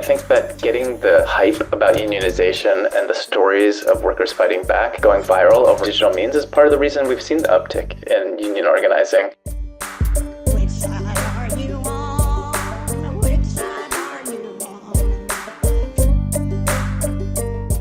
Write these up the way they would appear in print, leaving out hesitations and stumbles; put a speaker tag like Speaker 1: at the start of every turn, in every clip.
Speaker 1: think that getting the hype about unionization and the stories of workers fighting back going viral over digital means is part of the reason we've seen the uptick in union organizing.
Speaker 2: Which side are you on? Which side are you on?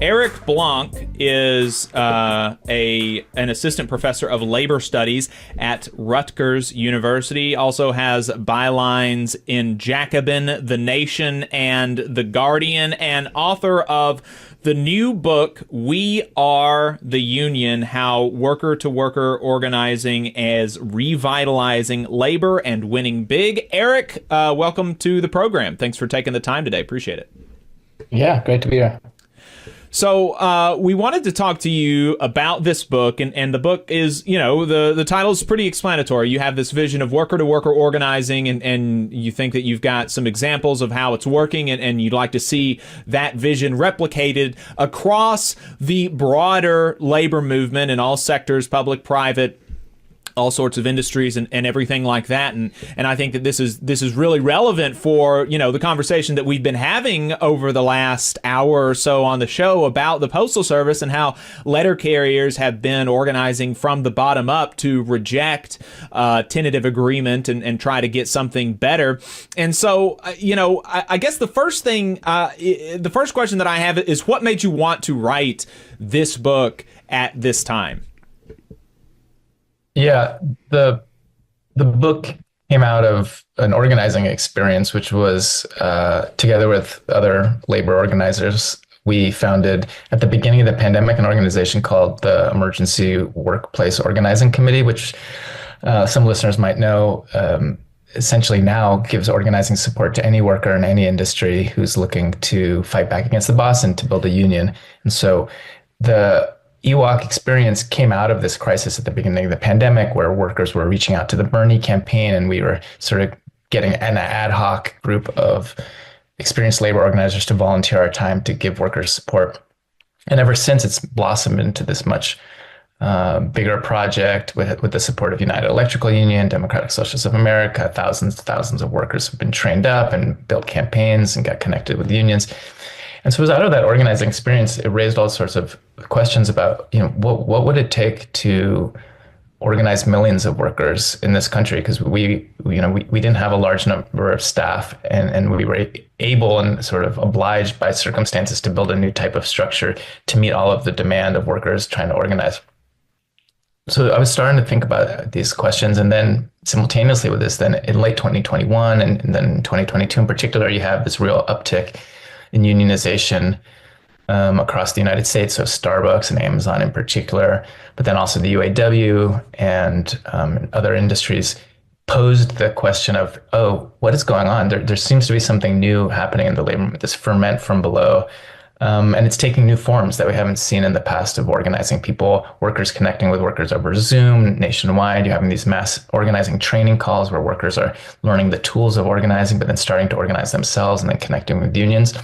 Speaker 3: Eric Blanc is an assistant professor of labor studies at Rutgers University. Also has bylines in Jacobin, The Nation, and The Guardian, and author of the new book, We Are the Union, How Worker-to-Worker Organizing is Revitalizing Labor and Winning Big. Eric, welcome to the program. Thanks for taking the time today. Appreciate it.
Speaker 4: Yeah, great to be here.
Speaker 3: So we wanted to talk to you about this book, and the book is, the title is pretty explanatory. You have this vision of worker-to-worker organizing, and you think that you've got some examples of how it's working, and you'd like to see that vision replicated across the broader labor movement in all sectors, public, private, all sorts of industries and everything like that. And I think that this is really relevant for, the conversation that we've been having over the last hour or so on the show about the Postal Service and how letter carriers have been organizing from the bottom up to reject tentative agreement and try to get something better. And so, I guess the first thing, the first question that I have is, what made you want to write this book at this time?
Speaker 4: Yeah, the book came out of an organizing experience, which was together with other labor organizers. We founded at the beginning of the pandemic an organization called the Emergency Workplace Organizing Committee, which some listeners might know essentially now gives organizing support to any worker in any industry who's looking to fight back against the boss and to build a union. And so the Ewok experience came out of this crisis at the beginning of the pandemic, where workers were reaching out to the Bernie campaign, and we were sort of getting an ad hoc group of experienced labor organizers to volunteer our time to give workers support. And ever since, it's blossomed into this much bigger project with the support of United Electrical Union, Democratic Socialists of America. Thousands of workers have been trained up and built campaigns and got connected with unions. And so it was out of that organizing experience, it raised all sorts of questions about, what would it take to organize millions of workers in this country? Because we didn't have a large number of staff, and we were able and sort of obliged by circumstances to build a new type of structure to meet all of the demand of workers trying to organize. So I was starting to think about these questions, and then simultaneously with this, then in late 2021 and then 2022 in particular, you have this real uptick in unionization across the United States, so Starbucks and Amazon in particular, but then also the UAW and other industries posed the question of, what is going on? There seems to be something new happening in the labor movement, this ferment from below, and it's taking new forms that we haven't seen in the past of organizing people, workers connecting with workers over Zoom nationwide. You're having these mass organizing training calls where workers are learning the tools of organizing, but then starting to organize themselves and then connecting with unions.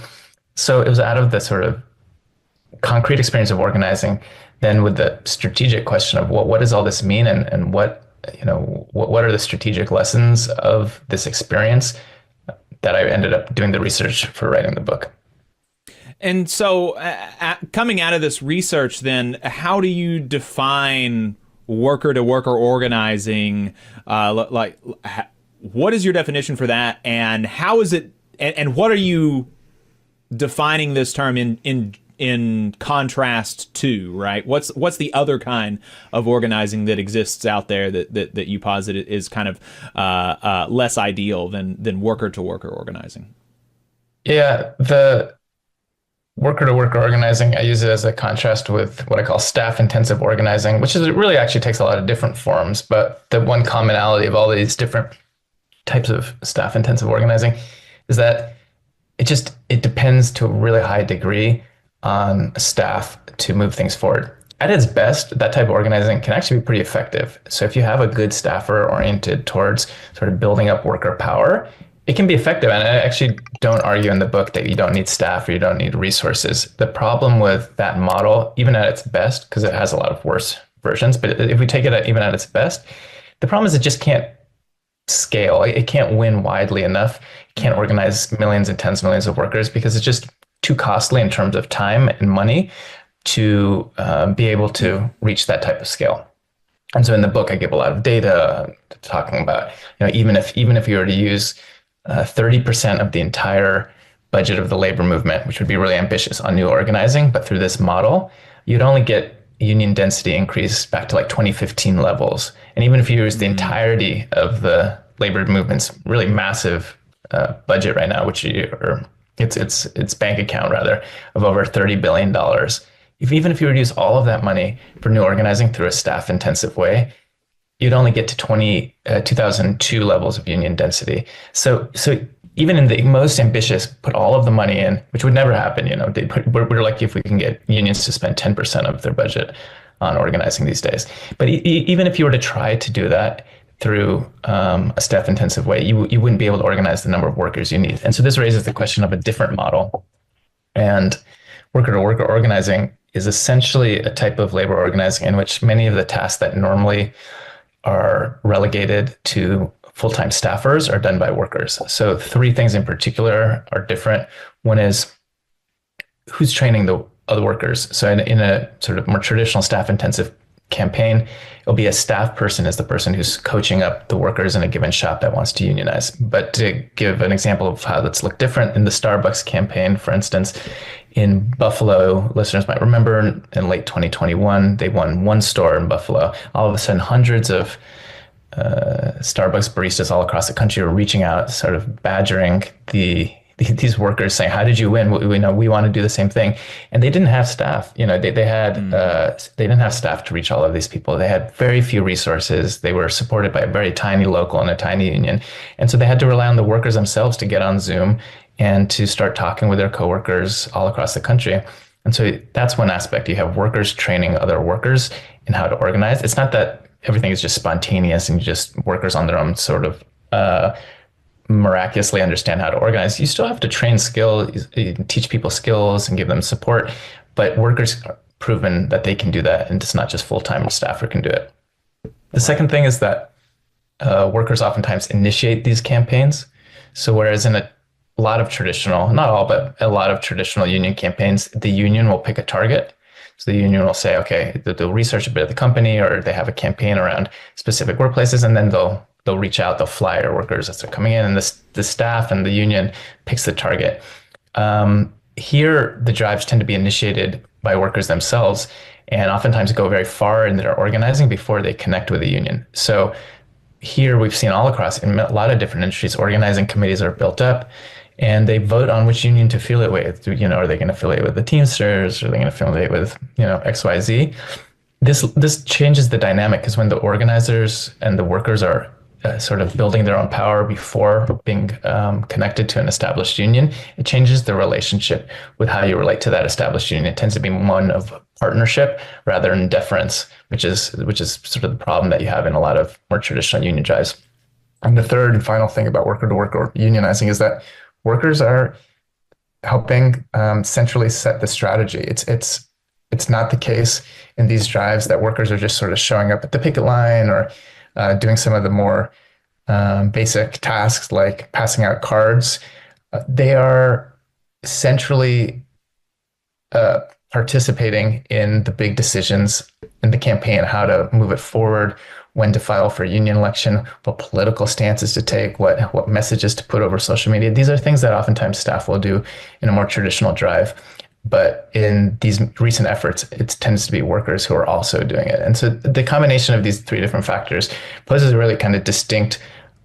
Speaker 4: So it was out of the sort of concrete experience of organizing, then with the strategic question of what does all this mean, and what are the strategic lessons of this experience, that I ended up doing the research for writing the book.
Speaker 3: And so coming out of this research, then, how do you define worker-to-worker organizing? What is your definition for that, and how is it, and what are you defining this term in contrast to, right? What's the other kind of organizing that exists out there that you posit is kind of less ideal than worker-to-worker organizing?
Speaker 4: Yeah, the worker-to-worker organizing, I use it as a contrast with what I call staff-intensive organizing, which is, it really actually takes a lot of different forms, but the one commonality of all these different types of staff-intensive organizing is that it depends to a really high degree on staff to move things forward. At its best, that type of organizing can actually be pretty effective. So if you have a good staffer oriented towards sort of building up worker power, it can be effective. And I actually don't argue in the book that you don't need staff or you don't need resources. The problem with that model, even at its best, because it has a lot of worse versions, but if we take it even at its best, the problem is it just can't scale. It can't win widely enough. It can't organize millions and tens of millions of workers because it's just too costly in terms of time and money to be able to reach that type of scale. And so in the book, I give a lot of data talking about, even if you were to use 30% of the entire budget of the labor movement, which would be really ambitious on new organizing, but through this model, you'd only get union density increase back to like 2015 levels. And even if you use the entirety of the labor movement's really massive budget right now, which its bank account rather of over $30 billion. Even if you were to use all of that money for new organizing through a staff intensive way, you'd only get to 2002 levels of union density. So even in the most ambitious, put all of the money in, which would never happen. We're lucky if we can get unions to spend 10% of their budget on organizing these days. But even if you were to try to do that through a staff intensive way, you wouldn't be able to organize the number of workers you need. And so this raises the question of a different model. And worker to worker organizing is essentially a type of labor organizing in which many of the tasks that normally are relegated to full-time staffers are done by workers. So three things in particular are different. One is who's training the other workers. So in a sort of more traditional staff-intensive campaign, it'll be a staff person is the person who's coaching up the workers in a given shop that wants to unionize. But to give an example of how that's looked different in the Starbucks campaign, for instance, in Buffalo, listeners might remember in late 2021, they won one store in Buffalo. All of a sudden, hundreds of Starbucks baristas all across the country were reaching out, sort of badgering these workers, saying, "How did you win? We want to do the same thing." And they didn't have staff. They didn't have staff to reach all of these people. They had very few resources. They were supported by a very tiny local and a tiny union, and so they had to rely on the workers themselves to get on Zoom and to start talking with their coworkers all across the country. And so that's one aspect. You have workers training other workers in how to organize. It's not that everything is just spontaneous and just workers on their own sort of miraculously understand how to organize. You still have to train you teach people skills and give them support, but workers are proven that they can do that, and it's not just full-time staff who can do it. The second thing is that workers oftentimes initiate these campaigns. So whereas in a lot of traditional, not all, but a lot of traditional union campaigns, the union will pick a target. So the union will say, okay, they'll research a bit of the company, or they have a campaign around specific workplaces, and then they'll reach out, they'll flyer workers as they're coming in, and the staff and the union picks the target. Here, the drives tend to be initiated by workers themselves, and oftentimes go very far in their organizing before they connect with the union. So here we've seen all across in a lot of different industries, organizing committees are built up, and they vote on which union to affiliate with. Are they going to affiliate with the Teamsters? Are they going to affiliate with, XYZ? This changes the dynamic, because when the organizers and the workers are sort of building their own power before being connected to an established union, it changes the relationship with how you relate to that established union. It tends to be one of partnership rather than deference, which is sort of the problem that you have in a lot of more traditional union drives. And the third and final thing about worker to worker unionizing is that workers are helping centrally set the strategy. It's not the case in these drives that workers are just sort of showing up at the picket line or doing some of the more basic tasks like passing out cards. They are centrally participating in the big decisions in the campaign, how to move it forward, when to file for a union election, what political stances to take, what messages to put over social media. These are things that oftentimes staff will do in a more traditional drive. But in these recent efforts, it tends to be workers who are also doing it. And so the combination of these three different factors poses a really kind of distinct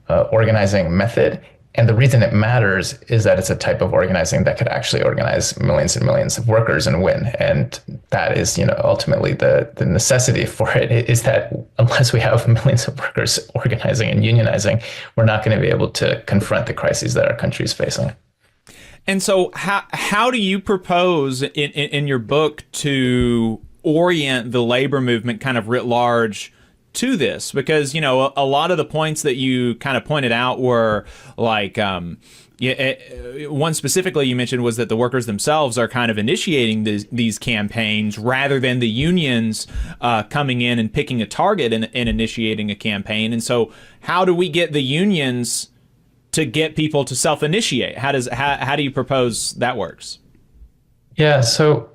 Speaker 4: organizing method. And the reason it matters is that it's a type of organizing that could actually organize millions and millions of workers and win. And that is, ultimately the necessity for it is that unless we have millions of workers organizing and unionizing, we're not going to be able to confront the crises that our country is facing.
Speaker 3: And so how do you propose in your book to orient the labor movement kind of writ large to this? Because, a lot of the points that you kind of pointed out were like, one specifically you mentioned was that the workers themselves are kind of initiating these campaigns rather than the unions coming in and picking a target and initiating a campaign. And so how do we get the unions to get people to self-initiate? How do you propose that works?
Speaker 4: Yeah, so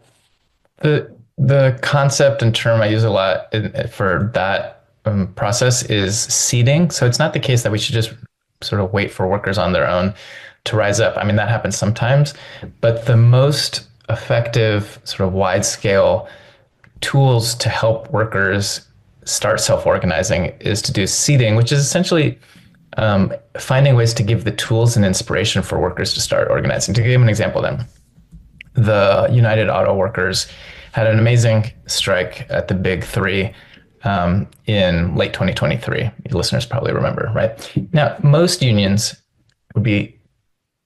Speaker 4: the concept and term I use a lot for that process is seeding. So it's not the case that we should just sort of wait for workers on their own to rise up. I mean, that happens sometimes, but the most effective sort of wide scale tools to help workers start self-organizing is to do seeding, which is essentially finding ways to give the tools and inspiration for workers to start organizing. To give an example then, the United Auto Workers had an amazing strike at the Big Three in late 2023. Your listeners probably remember, right? Now, most unions would be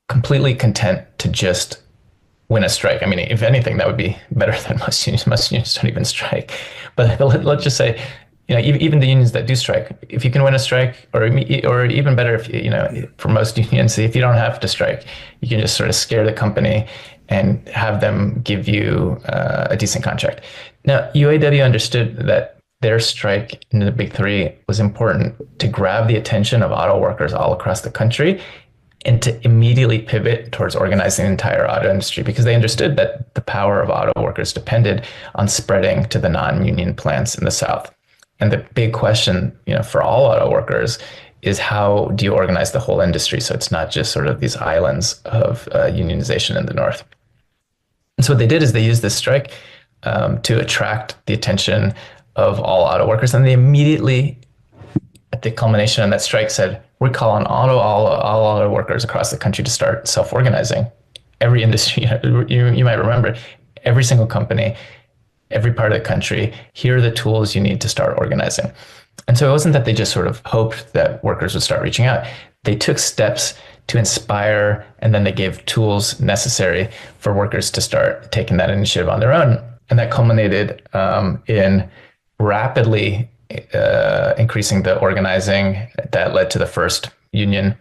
Speaker 4: completely content to just win a strike. I mean, if anything, that would be better than most unions. Most unions don't even strike. But let's just say, even the unions that do strike, if you can win a strike, or even better, if for most unions, if you don't have to strike, you can just sort of scare the company and have them give you a decent contract. Now, UAW understood that their strike in the Big Three was important to grab the attention of auto workers all across the country and to immediately pivot towards organizing the entire auto industry, because they understood that the power of auto workers depended on spreading to the non-union plants in the South. And the big question, for all auto workers is, how do you organize the whole industry so it's not just sort of these islands of unionization in the North? And so what they did is they used this strike to attract the attention of all auto workers. And they immediately, at the culmination of that strike, said, we're calling all auto workers across the country to start self-organizing. Every industry, you might remember, every single company, every part of the country, here are the tools you need to start organizing. And so it wasn't that they just sort of hoped that workers would start reaching out. They took steps to inspire, and then they gave tools necessary for workers to start taking that initiative on their own. And that culminated in rapidly increasing the organizing that led to the first union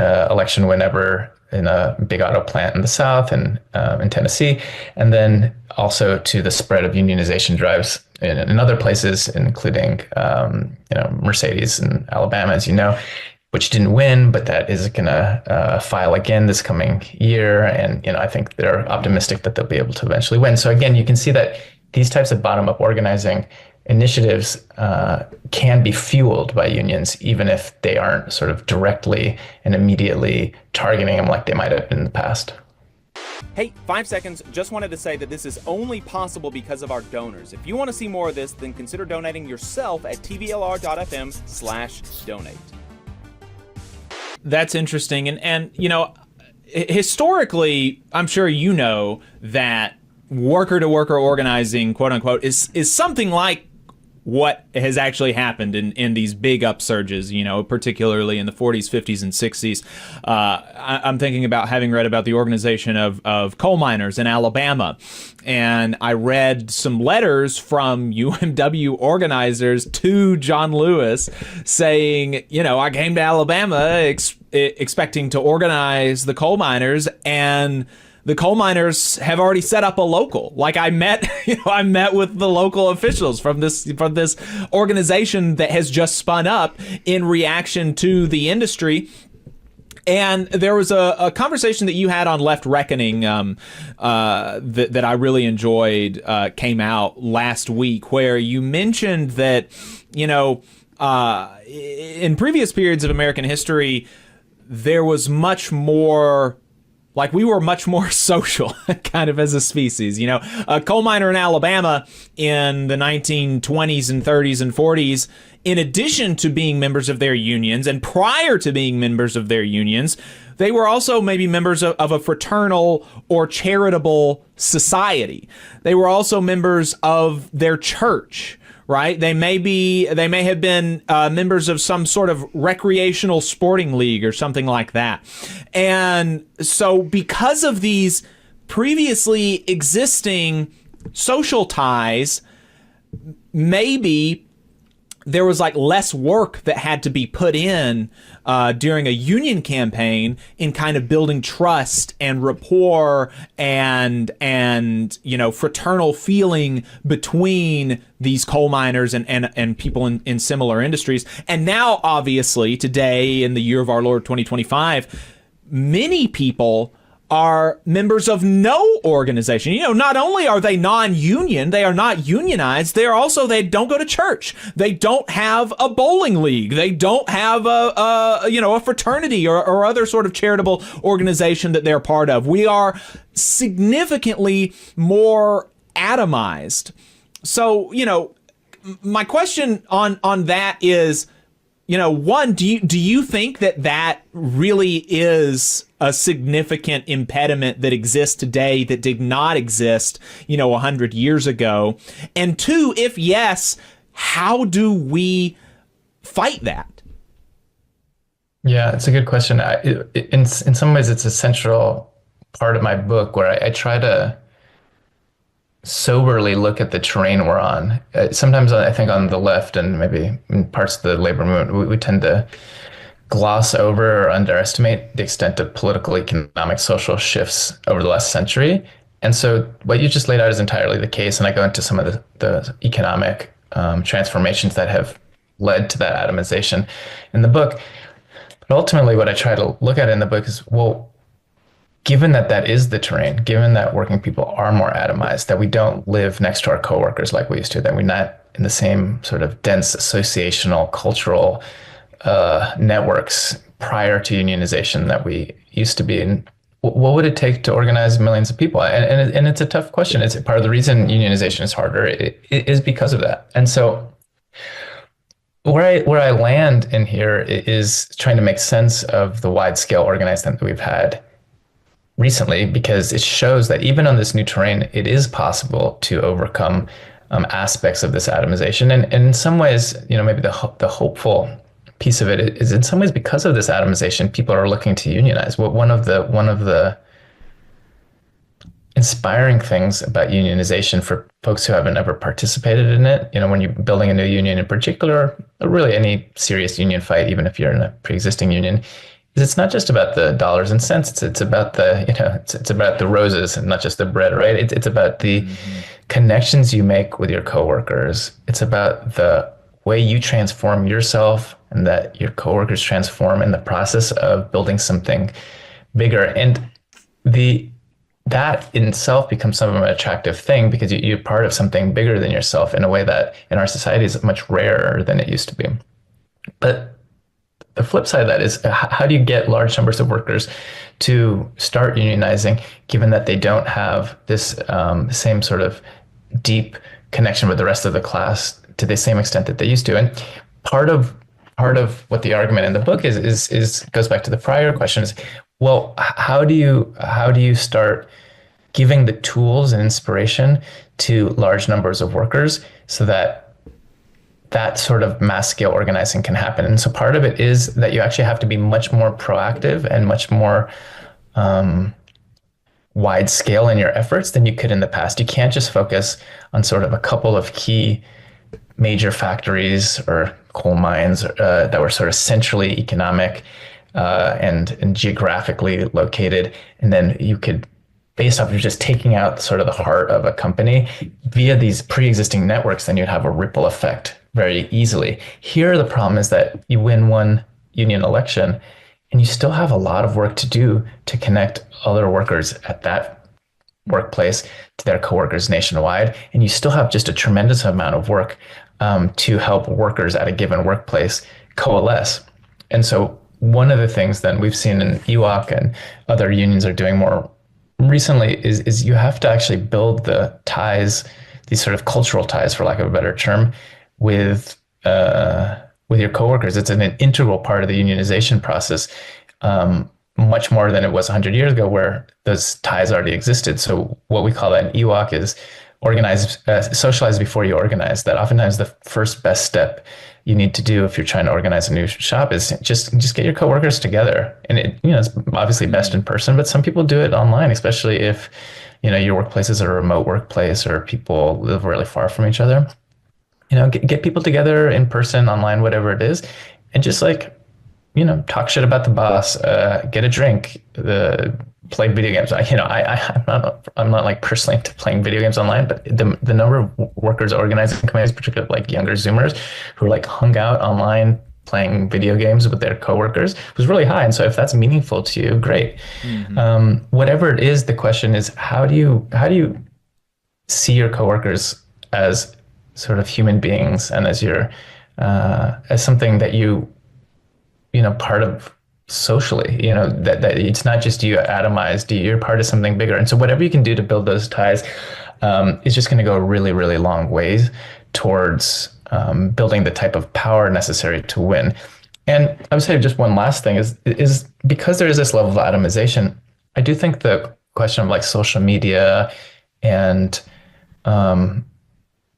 Speaker 4: election win ever in a big auto plant in the South and in Tennessee, and then also to the spread of unionization drives in other places, including Mercedes in Alabama, as you know, which didn't win, but that is going to file again this coming year. And I think they're optimistic that they'll be able to eventually win. So again, you can see that these types of bottom-up organizing initiatives can be fueled by unions, even if they aren't sort of directly and immediately targeting them like they might have in the past.
Speaker 5: Hey, 5 seconds. Just wanted to say that this is only possible because of our donors. If you want to see more of this, then consider donating yourself at tvlr.fm/donate.
Speaker 3: That's interesting. And historically, I'm sure you know that worker-to-worker organizing, quote unquote, is something like what has actually happened in these big upsurges, particularly in the 40s, 50s, and 60s. I'm thinking about having read about the organization of coal miners in Alabama. And I read some letters from UMW organizers to John Lewis saying, I came to Alabama expecting to organize the coal miners, and the coal miners have already set up a local. Like I met with the local officials from this organization that has just spun up in reaction to the industry. And there was a conversation that you had on Left Reckoning that I really enjoyed, came out last week, where you mentioned that, in previous periods of American history, there was much more, like we were much more social kind of as a species. A coal miner in Alabama in the 1920s and 30s and 40s, in addition to being members of their unions and prior to being members of their unions, they were also maybe members of a fraternal or charitable society. They were also members of their church, right? They may have been members of some sort of recreational sporting league or something like that. And so because of these previously existing social ties, maybe there was like less work that had to be put in during a union campaign in kind of building trust and rapport and fraternal feeling between these coal miners and people in similar industries. And now, obviously, today in the year of our Lord 2025, many people are members of no organization. Not only are they non-union, they are not unionized, they don't go to church. They don't have a bowling league. They don't have a fraternity or other sort of charitable organization that they're part of. We are significantly more atomized. So, my question on that is, one, do you think that really is a significant impediment that exists today that did not exist, 100 years ago? And two, if yes, how do we fight that?
Speaker 4: Yeah, it's a good question. In some ways, it's a central part of my book where I try to soberly look at the terrain we're on. Sometimes I think on the left and maybe in parts of the labor movement, we tend to gloss over or underestimate the extent of political, economic, social shifts over the last century. And so what you just laid out is entirely the case. And I go into some of the economic transformations that have led to that atomization in the book. But ultimately, what I try to look at in the book is, well, given that is the terrain, given that working people are more atomized, that we don't live next to our coworkers like we used to, that we're not in the same sort of dense associational, cultural networks prior to unionization that we used to be in, what would it take to organize millions of people? And it's a tough question. It's part of the reason unionization is harder. It is because of that. And so where I land in here is trying to make sense of the wide scale organizing that we've had recently, because it shows that even on this new terrain, it is possible to overcome aspects of this atomization. And in some ways, maybe the hopeful piece of it is, in some ways, because of this atomization, people are looking to unionize. One of the inspiring things about unionization for folks who haven't ever participated in it, when you're building a new union in particular, or really any serious union fight, even if you're in a pre-existing union, is it's not just about the dollars and cents. It's about the, it's about the roses and not just the bread, right? It's about the connections you make with your coworkers. It's about the way you transform yourself and that your coworkers transform in the process of building something bigger. And that in itself becomes some of an attractive thing, because you're part of something bigger than yourself in a way that in our society is much rarer than it used to be. But the flip side of that is, how do you get large numbers of workers to start unionizing, given that they don't have this same sort of deep connection with the rest of the class to the same extent that they used to? And part of what the argument in the book is goes back to the prior question, is, well, how do you start giving the tools and inspiration to large numbers of workers so that sort of mass scale organizing can happen? And so part of it is that you actually have to be much more proactive and much more wide scale in your efforts than you could in the past. You can't just focus on sort of a couple of key major factories or coal mines that were sort of centrally economic and geographically located. And then you could, based off of just taking out sort of the heart of a company via these pre-existing networks, then you'd have a ripple effect very easily. Here, the problem is that you win one union election and you still have a lot of work to do to connect other workers at that workplace to their coworkers nationwide. And you still have just a tremendous amount of work to help workers at a given workplace coalesce. And so one of the things that we've seen in Ewok and other unions are doing more recently is you have to actually build the ties, these sort of cultural ties, for lack of a better term, with your coworkers. It's an integral part of the unionization process, much more than it was 100 years ago, where those ties already existed. So what we call that in Ewok is socialize before you organize. That oftentimes the first best step you need to do if you're trying to organize a new shop is just get your coworkers together. And it's obviously best in person, but some people do it online, especially if your workplace is a remote workplace or people live really far from each other. get people together in person, online, whatever it is, and just like, talk shit about the boss, get a drink, play video games. I'm not like personally into playing video games online, but the number of workers organizing committees, particularly like younger Zoomers who like hung out online playing video games with their coworkers was really high. And so if that's meaningful to you, great. Whatever it is, the question is, how do you see your coworkers as sort of human beings and as as something that part of socially, that it's not just you atomized, you're part of something bigger. And so whatever you can do to build those ties is just going to go a really, really long ways towards building the type of power necessary to win. And I would say just one last thing is because there is this level of atomization, I do think the question of like social media and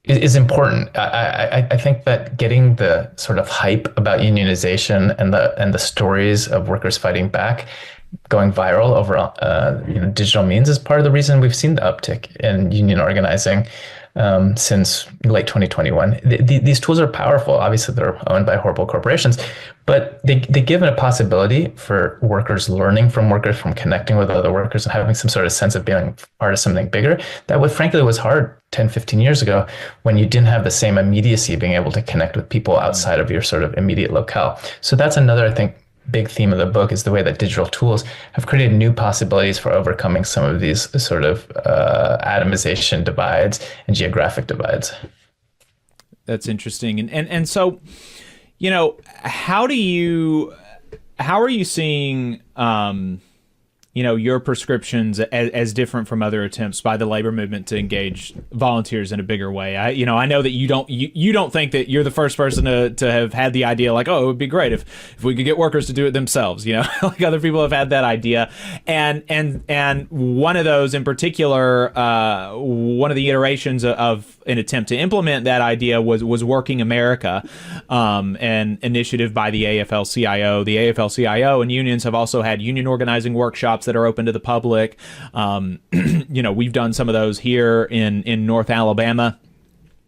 Speaker 4: is important. I think that getting the sort of hype about unionization and the stories of workers fighting back going viral over digital means is part of the reason we've seen the uptick in union organizing since late 2021. These tools are powerful. Obviously, they're owned by horrible corporations, but they give it a possibility for workers learning from workers, from connecting with other workers and having some sort of sense of being part of something bigger. That frankly was hard 10, 15 years ago when you didn't have the same immediacy of being able to connect with people outside of your sort of immediate locale. So that's another, I think, big theme of the book is the way that digital tools have created new possibilities for overcoming some of these sort of atomization divides and geographic divides.
Speaker 3: That's interesting. And so, how are you seeing, your prescriptions as different from other attempts by the labor movement to engage volunteers in a bigger way? I know that you don't think that you're the first person to have had the idea like, oh, it would be great if we could get workers to do it themselves, like other people have had that idea. And one of those in particular, one of the iterations of an attempt to implement that idea was Working America, an initiative by the AFL-CIO. The AFL-CIO and unions have also had union organizing workshops that are open to the public. We've done some of those here in North Alabama.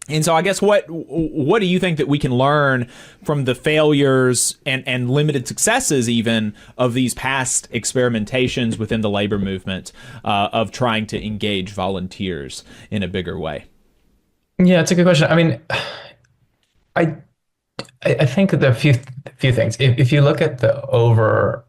Speaker 3: And so I guess what do you think that we can learn from the failures and limited successes even of these past experimentations within the labor movement of trying to engage volunteers in a bigger way?
Speaker 4: Yeah, it's a good question. I mean, I think there are a few things. If you look at the overarching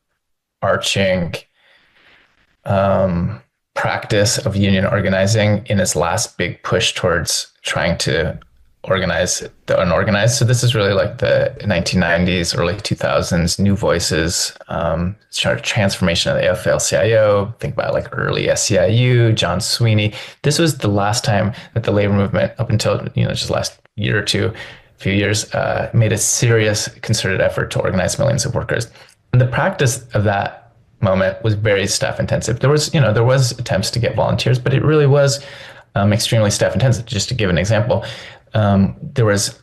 Speaker 4: practice of union organizing in its last big push towards trying to organize the unorganized. So this is really like the 1990s, early 2000s, new voices, sort of transformation of the AFL-CIO. Think about like early SEIU, John Sweeney. This was the last time that the labor movement, up until just last year or two, few years, made a serious concerted effort to organize millions of workers. And the practice of that moment was very staff intensive. There was attempts to get volunteers, but it really was extremely staff intensive. Just to give an example, there was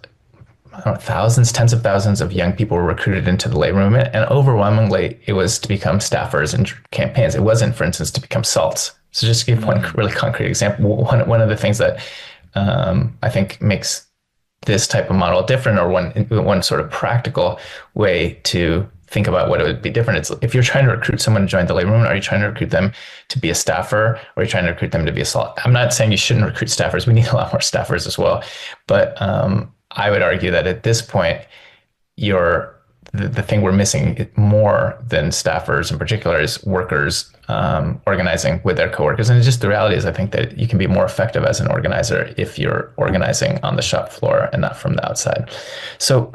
Speaker 4: thousands, tens of thousands of young people were recruited into the labor movement, and overwhelmingly it was to become staffers in campaigns. It wasn't, for instance, to become salts. So just to give one really concrete example, one of the things that I think makes this type of model different, or one sort of practical way to think about what it would be different. It's if you're trying to recruit someone to join the labor movement, are you trying to recruit them to be a staffer, or are you trying to recruit them to be a salt? I'm not saying you shouldn't recruit staffers. We need a lot more staffers as well. But I would argue that at this point, the thing we're missing more than staffers in particular is workers organizing with their coworkers. And just the reality is, I think that you can be more effective as an organizer if you're organizing on the shop floor and not from the outside. So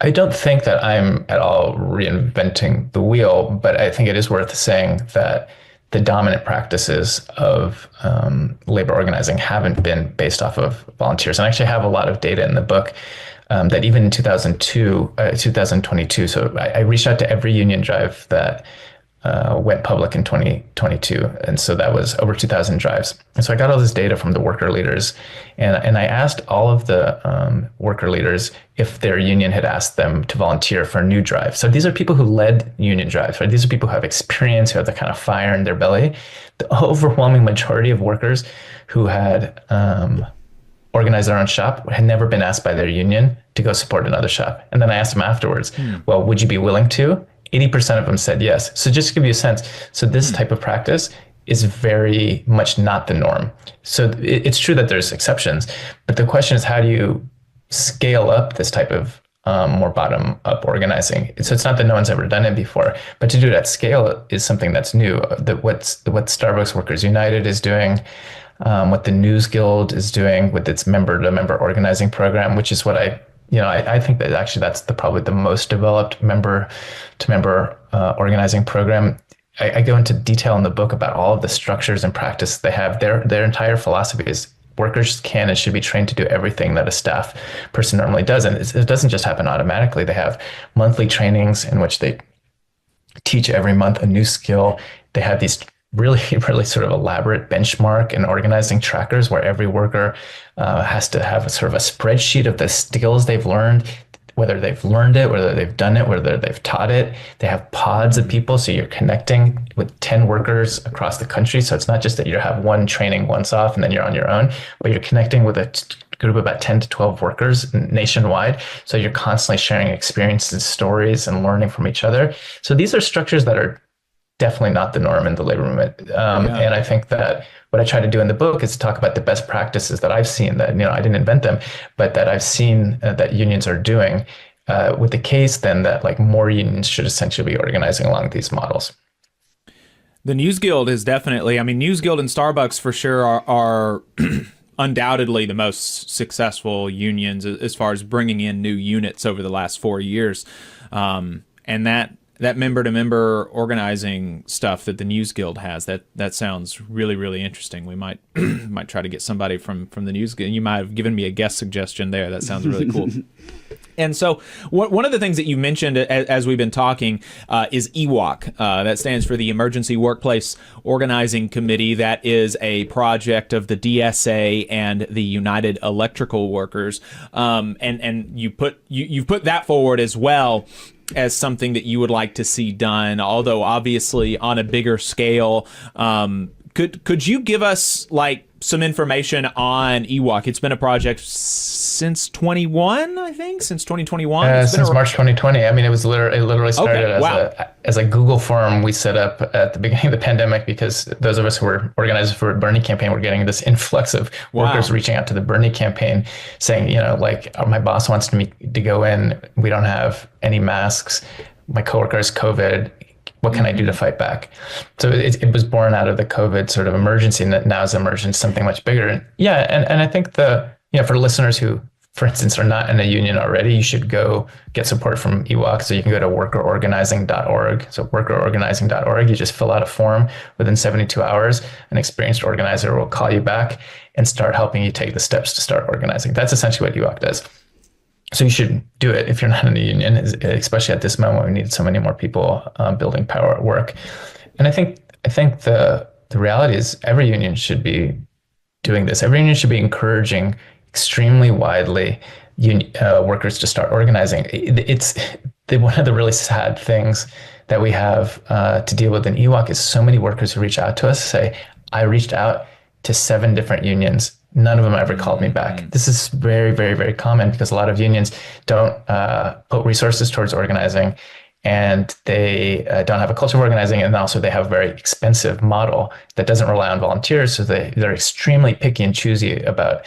Speaker 4: I don't think that I'm at all reinventing the wheel, but I think it is worth saying that the dominant practices of labor organizing haven't been based off of volunteers. And I actually have a lot of data in the book that even in 2022, so I reached out to every union drive that went public in 2022. And so that was over 2,000 drives. And so I got all this data from the worker leaders, and I asked all of the worker leaders if their union had asked them to volunteer for a new drive. So these are people who led union drives, right? These are people who have experience, who have the kind of fire in their belly. The overwhelming majority of workers who had organize their own shop had never been asked by their union to go support another shop. And then I asked them afterwards, well, would you be willing to? 80% of them said yes. So just to give you a sense, so this type of practice is very much not the norm. So it's true that there's exceptions, but the question is, how do you scale up this type of more bottom-up organizing? So it's not that no one's ever done it before, but to do it at scale is something that's new. What Starbucks Workers United is doing, what the News Guild is doing with its member-to-member organizing program, which is what I think that actually that's probably the most developed member-to-member organizing program. I go into detail in the book about all of the structures and practice they have. Their entire philosophy is workers can and should be trained to do everything that a staff person normally does. And it doesn't just happen automatically. They have monthly trainings in which they teach every month a new skill. They have these really, really sort of elaborate benchmark and organizing trackers where every worker has to have a sort of a spreadsheet of the skills they've learned, whether they've learned it, whether they've done it, whether they've taught it. They have pods of people, so you're connecting with 10 workers across the country. So it's not just that you have one training once off and then you're on your own, but you're connecting with a group of about 10 to 12 workers nationwide. So you're constantly sharing experiences, stories, and learning from each other. So these are structures that are definitely not the norm in the labor movement. And I think that what I try to do in the book is to talk about the best practices that I've seen that, I didn't invent them, but that I've seen that unions are doing, with the case then that like more unions should essentially be organizing along these models.
Speaker 3: The News Guild is definitely, News Guild and Starbucks for sure are undoubtedly the most successful unions as far as bringing in new units over the last 4 years. And that member-to-member organizing stuff that the News Guild has, that sounds really, really interesting. We might try to get somebody from the News Guild. You might have given me a guest suggestion there. That sounds really cool. And so one of the things that you mentioned as we've been talking is Ewok. That stands for the Emergency Workplace Organizing Committee. That is a project of the DSA and the United Electrical Workers. And you've put that forward as well as something that you would like to see done, although obviously on a bigger scale. Could you give us like some information on Ewok? It's been a project since 21, I think, since 2021.
Speaker 4: Since March 2020. It literally started as a Google form we set up at the beginning of the pandemic, because those of us who were organizers for a Bernie campaign were getting this influx of workers reaching out to the Bernie campaign saying, my boss wants me to go in. We don't have any masks. My coworker has COVID. What can I do to fight back? So it was born out of the COVID sort of emergency, and that now is emergent something much bigger. And I think for listeners who, for instance, are not in a union already, you should go get support from Ewok. So you can go to workerorganizing.org. So workerorganizing.org, you just fill out a form. Within 72 hours, an experienced organizer will call you back and start helping you take the steps to start organizing. That's essentially what Ewok does. So you should do it if you're not in a union, especially at this moment when we need so many more people building power at work. And I think the reality is every union should be doing this. Every union should be encouraging extremely widely workers to start organizing. It's one of the really sad things that we have to deal with in Ewok is so many workers who reach out to us say, I reached out to 7 different unions. None of them ever called me back. This is very, very, very common because a lot of unions don't put resources towards organizing, and they don't have a culture of organizing, and also they have a very expensive model that doesn't rely on volunteers, so they're extremely picky and choosy about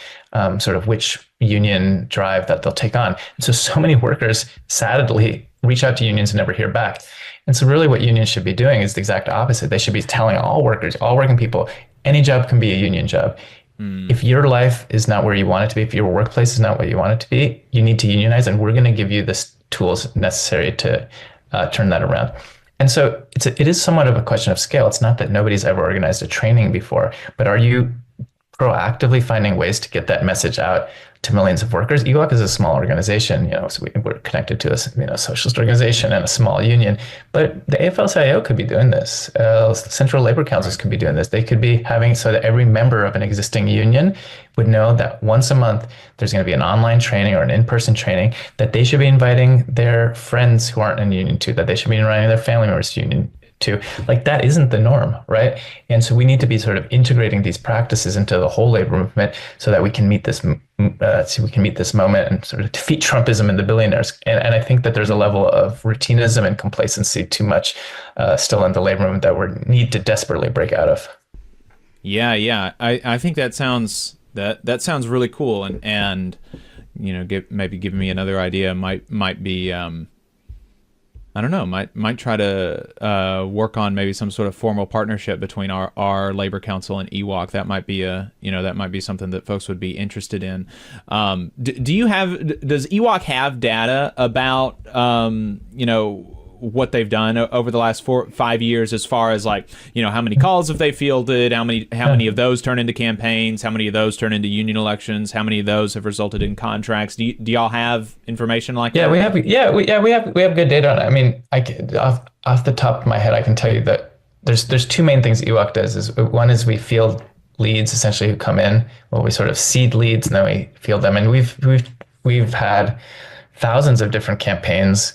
Speaker 4: sort of which union drive that they'll take on. And so many workers sadly reach out to unions and never hear back. And so really what unions should be doing is the exact opposite. They should be telling all workers, all working people, any job can be a union job. If your life is not where you want it to be, if your workplace is not what you want it to be, you need to unionize, and we're going to give you the tools necessary to turn that around. And so it is somewhat of a question of scale. It's not that nobody's ever organized a training before, but are you proactively finding ways to get that message out to millions of workers? Ewok is a small organization, so we're connected to a socialist organization and a small union, but the AFL-CIO could be doing this. Central labor councils could be doing this. They could be having so that every member of an existing union would know that once a month there's going to be an online training or an in-person training that they should be inviting their friends who aren't in union to, that they should be inviting their family members to union to. Like, that isn't the norm, right? And so we need to be sort of integrating these practices into the whole labor movement so that we can meet this moment and sort of defeat Trumpism and the billionaires. And I think that there's a level of routinism and complacency too much still in the labor movement that we need to desperately break out of.
Speaker 3: Yeah. I think that sounds really cool, and maybe giving me another idea might be I don't know, might try to work on maybe some sort of formal partnership between our labor council and Ewok. That might be something that folks would be interested in. Does Ewok have data about what they've done over the last 4-5 years, as far as like, how many calls have they fielded, how many of those turn into campaigns, how many of those turn into union elections, how many of those have resulted in contracts? Do y'all have information like that?
Speaker 4: We have good data on it. I mean, off the top of my head, I can tell you that there's two main things Ewok does. Is one is we field leads essentially who come in. Well, we sort of seed leads and then we field them, and we've had thousands of different campaigns.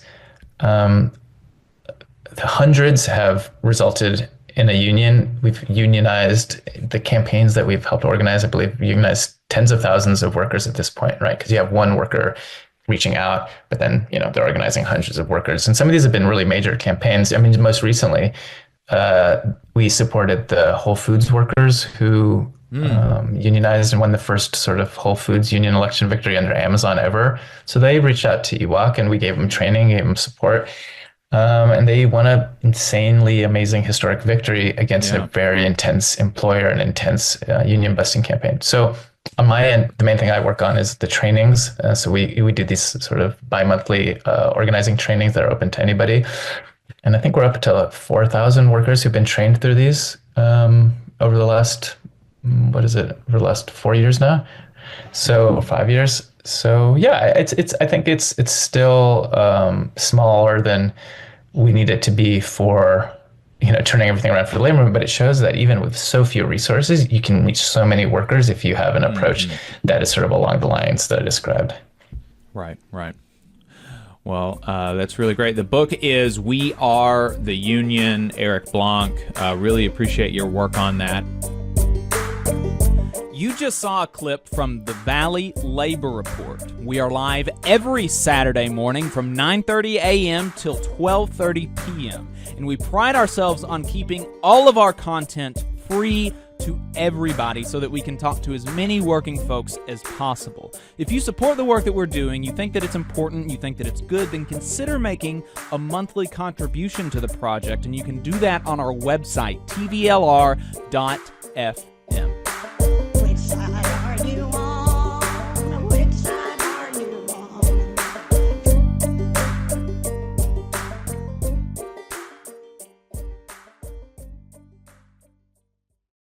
Speaker 4: Hundreds have resulted in a union. We've unionized the campaigns that we've helped organize. I believe we unionized tens of thousands of workers at this point, right? Because you have one worker reaching out, but then they're organizing hundreds of workers. And some of these have been really major campaigns. I mean, most recently, we supported the Whole Foods workers who unionized and won the first sort of Whole Foods union election victory under Amazon ever. So they reached out to Ewok and we gave them training, gave them support. And they won an insanely amazing historic victory against a very intense employer and intense union busting campaign. So on my end, the main thing I work on is the trainings. So we do these sort of bi-monthly organizing trainings that are open to anybody. And I think we're up to 4,000 workers who've been trained through these over the last, over the last 4 years now? So 5 years. So yeah, I think it's still smaller than we need it to be for turning everything around for the labor movement, but it shows that even with so few resources, you can reach so many workers if you have an approach that is sort of along the lines that I described.
Speaker 3: Right. Well, that's really great. The book is We Are the Union, Eric Blanc. Really appreciate your work on that.
Speaker 5: You just saw a clip from the Valley Labor Report. We are live every Saturday morning from 9:30 a.m. till 12:30 p.m. And we pride ourselves on keeping all of our content free to everybody so that we can talk to as many working folks as possible. If you support the work that we're doing, you think that it's important, you think that it's good, then consider making a monthly contribution to the project, and you can do that on our website, tvlr.fm.